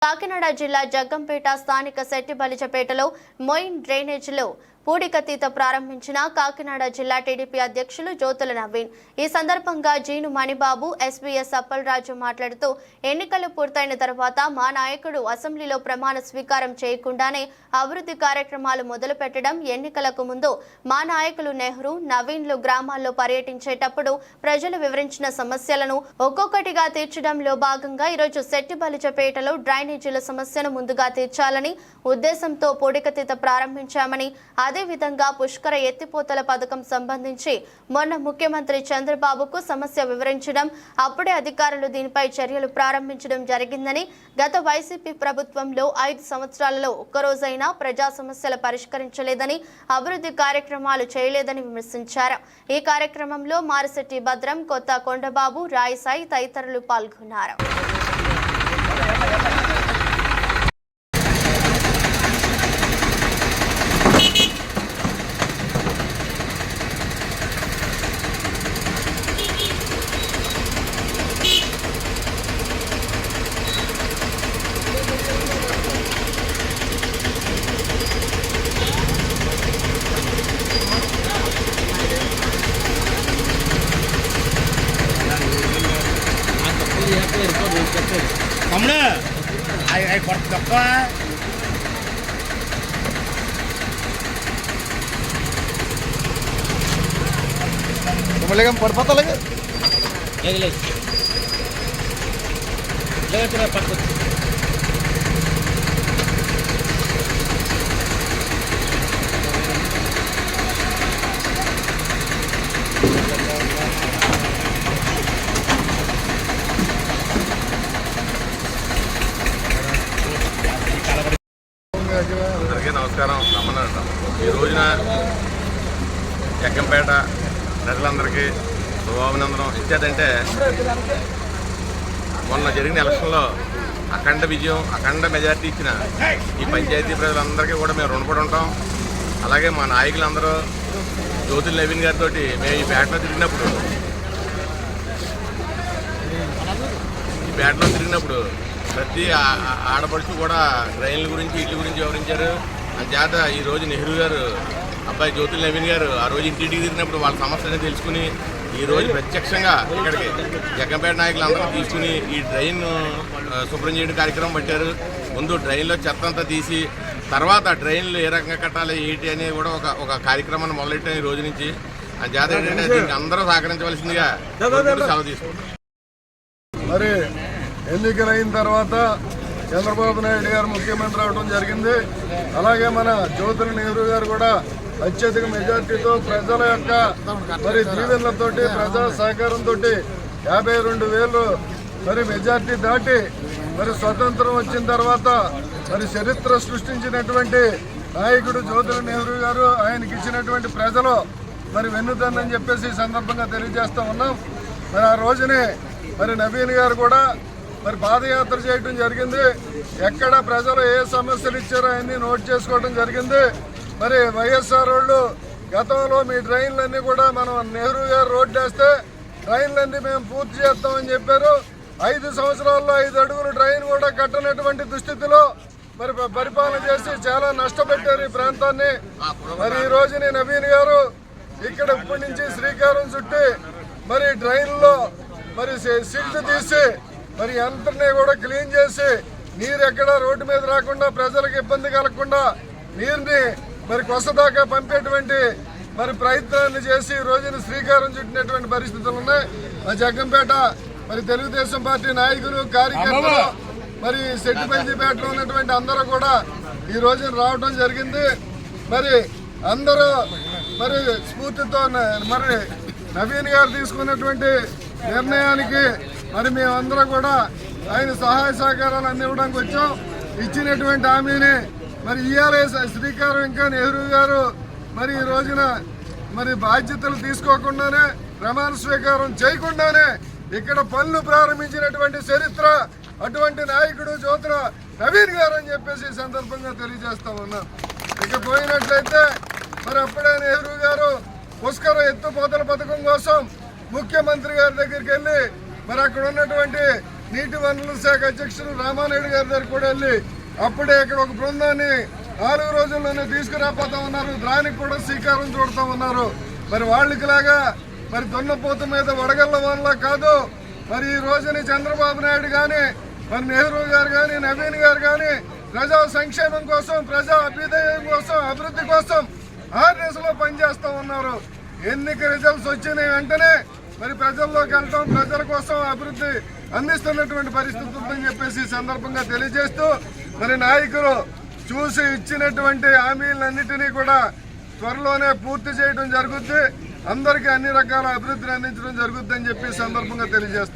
కాకినాడ జిల్లా జగ్గంపేట స్థానిక శెట్టిబలిజపేటలో మొయిన్ డ్రైనేజీలో పూడికతీత ప్రారంభించిన కాకినాడ జిల్లా టీడీపీ అధ్యక్షులు జ్యోతుల నవీన్. ఈ సందర్భంగా జీను మణిబాబు, ఎస్బీఎస్ అప్పలరాజు మాట్లాడుతూ ఎన్నికలు పూర్తయిన తర్వాత మా నాయకుడు అసెంబ్లీలో ప్రమాణ స్వీకారం చేయకుండానే అభివృద్ధి కార్యక్రమాలు మొదలుపెట్టడం, ఎన్నికలకు ముందు మా నాయకులు నెహ్రూ, నవీన్లు గ్రామాల్లో పర్యటించేటప్పుడు ప్రజలు వివరించిన సమస్యలను ఒక్కొక్కటిగా తీర్చడంలో భాగంగా ఈరోజు శెట్టిబలిజపేటలో డ్రైనేజీల సమస్యను ముందుగా తీర్చాలని ఉద్దేశంతో పూడికతీత ప్రారంభించామని, అదేవిధంగా పుష్కర ఎత్తిపోతల పథకం సంబంధించి మొన్న ముఖ్యమంత్రి చంద్రబాబుకు సమస్య వివరించడం, అప్పుడే అధికారులు దీనిపై చర్యలు ప్రారంభించడం జరిగిందని, గత వైసీపీ ప్రభుత్వంలో 5 సంవత్సరాలలో ఒక్కరోజైనా ప్రజా సమస్యలు పరిష్కరించలేదని, అభివృద్ధి కార్యక్రమాలు చేయలేదని విమర్శించారు. ఈ కార్యక్రమంలో మారిశెట్టి భద్రం, కొత్త కొండబాబు, రాయసాయి తదితరులు పాల్గొన్నారు. తమ్ముడు అవి కొత్త తప్ప పడిపోతా పట్టుకొచ్చు. అందరికీ నమస్కారం. రమ్మన్నారంట. ఈ రోజున జగ్గంపేట ప్రజలందరికీ శుభాభినందనం ఇచ్చేదంటే, మొన్న జరిగిన ఎలక్షన్లో అఖండ విజయం, అఖండ మెజార్టీ ఇచ్చిన ఈ పంచాయతీ ప్రజలందరికీ కూడా మేము రుణపడి ఉంటాం. అలాగే మా నాయకులందరూ జ్యోతుల నవీన్ గారితో మేము ఈ పేటలో తిరిగినప్పుడు ప్రతి ఆడపడుచు కూడా డ్రైన్ల గురించి, ఇళ్ళ గురించి వివరించారు. అంచేత ఈరోజు నెహ్రూ గారు అబ్బాయి జ్యోతుల నవీన్ గారు ఆ రోజు ఇంటింటికి తిరిగినప్పుడు వాళ్ళ సమస్యని తెలుసుకుని ఈరోజు ప్రత్యక్షంగా ఇక్కడికి జగ్గంపేట నాయకులు అందరూ తీసుకుని ఈ డ్రైన్ శుభ్రం చేయడం కార్యక్రమం పెట్టారు. ముందు డ్రైన్లో చెత్త అంతా తీసి తర్వాత డ్రైన్లు ఏ రకంగా కట్టాలి ఏంటి అనేది కూడా ఒక కార్యక్రమాన్ని మొదలెట్టాం ఈ రోజు నుంచి. అంచేత ఏంటంటే దీనికి అందరూ సహకరించవలసిందిగా సెలవు తీసుకుంటాం. మరి ఎన్నికలైన తర్వాత చంద్రబాబు నాయుడు గారు ముఖ్యమంత్రి అవడం జరిగింది. అలాగే మన జ్యోతుల నెహ్రూ గారు కూడా అత్యధిక మెజార్టీతో ప్రజల యొక్క మరి దీవెనలతోటి, ప్రజా సహకారంతో 52,000 మరి మెజార్టీ దాటి మరి స్వతంత్రం వచ్చిన తర్వాత మరి చరిత్ర సృష్టించినటువంటి నాయకుడు జ్యోతుల నెహ్రూ గారు. ఆయనకి ఇచ్చినటువంటి ప్రజలు మరి వెన్నుదన్నని చెప్పేసి ఈ సందర్భంగా తెలియజేస్తా ఉన్నాం. మరి ఆ రోజునే మరి నవీన్ గారు కూడా మరి పాదయాత్ర చేయడం జరిగింది. ఎక్కడ ప్రజలు ఏ సమస్యలు ఇచ్చారో అవన్నీ నోట్ చేసుకోవడం జరిగింది. మరి వైఎస్ఆర్ వాళ్ళు గతంలో మీ డ్రైన్లన్నీ కూడా మనం నెహ్రూ గారు రోడ్డు వేస్తే డ్రైన్లన్నీ మేము పూర్తి చేస్తామని చెప్పారు. 5 సంవత్సరాల్లో 5 అడుగులు డ్రైన్ కూడా కట్టనటువంటి దుస్థితిలో మరి పరిపాలన చేసి చాలా నష్టపెట్టారు ఈ ప్రాంతాన్ని. మరి ఈ రోజుని నవీన్ గారు ఇక్కడ ఇప్పటి నుంచి శ్రీకారం చుట్టి మరి డ్రైన్లో మరి సిల్ట్ తీసి మరి అంతనే కూడా క్లీన్ చేసి నీరు ఎక్కడ రోడ్డు మీద రాకుండా, ప్రజలకు ఇబ్బంది కలగకుండా నీరుని మరి కొసదాకా పంపేటువంటి మరి ప్రయత్నాన్ని చేసి ఈ రోజున శ్రీకారం చుట్టినటువంటి పరిస్థితులు ఉన్నాయి. ఆ జగ్గంపేట మరి తెలుగుదేశం పార్టీ నాయకులు, కార్యకర్తలు మరి శెట్టిబలిజపేటలో ఉన్నటువంటి అందరూ కూడా ఈ రోజున రావడం జరిగింది. మరి అందరూ మరి స్ఫూర్తితో మరి నవీన్ గారు తీసుకున్నటువంటి నిర్ణయానికి మరి మేమందరం కూడా ఆయన సహాయ సహకారాలు అందివ్వడానికి వచ్చాం. ఇచ్చినటువంటి హామీని మరి ఇయ్యాలే శ్రీకారం ఇంకా నెహ్రూ గారు మరి ఈ రోజున మరి బాధ్యతలు తీసుకోకుండానే, ప్రమాణ స్వీకారం చేయకుండానే ఇక్కడ పనులు ప్రారంభించినటువంటి చరిత్ర అటువంటి నాయకుడు జ్యోతుల నవీన్ గారు అని చెప్పేసి ఈ సందర్భంగా తెలియజేస్తా ఉన్నాం. ఇక పోయినట్లయితే మరి అప్పుడే నెహ్రూ గారు పుష్కర ఎత్తుపోతల పథకం కోసం ముఖ్యమంత్రి గారి దగ్గరికి వెళ్ళి మరి అక్కడ ఉన్నటువంటి నీటి వనరుల శాఖ అధ్యక్షుడు రామానాయుడు గారి దగ్గర కూడా వెళ్ళి అప్పుడే ఇక్కడ ఒక బృందాన్ని 4 రోజుల్లోనే తీసుకురాపోతా ఉన్నారు. దానికి కూడా శ్రీకారం చుడతా ఉన్నారు. మరి వాళ్ళకి లాగా మరి దున్నపోత మీద వడగళ్ళ వల్ల కాదు. మరి ఈ రోజుని చంద్రబాబు నాయుడు కానీ, మరి నెహ్రూ గారు కానీ, నవీన్ గారు కానీ ప్రజా సంక్షేమం కోసం, ప్రజా అభ్యుదయం కోసం, అభివృద్ధి కోసం ఆర్ఎస్లో పనిచేస్తూ ఉన్నారు. ఎన్నిక రిజల్ట్స్ వచ్చిన వెంటనే మరి ప్రజల్లోకి వెళ్ళటం, ప్రజల కోసం అభివృద్ధి అందిస్తున్నటువంటి పరిస్థితి ఉందని చెప్పేసి సందర్భంగా తెలియజేస్తూ, మరి నాయకులు చూసి ఇచ్చినటువంటి హామీలన్నిటినీ కూడా త్వరలోనే పూర్తి చేయడం జరుగుద్ది. అందరికీ అన్ని రకాల అభివృద్ధిని అందించడం జరుగుద్దని చెప్పి సందర్భంగా తెలియజేస్తారు.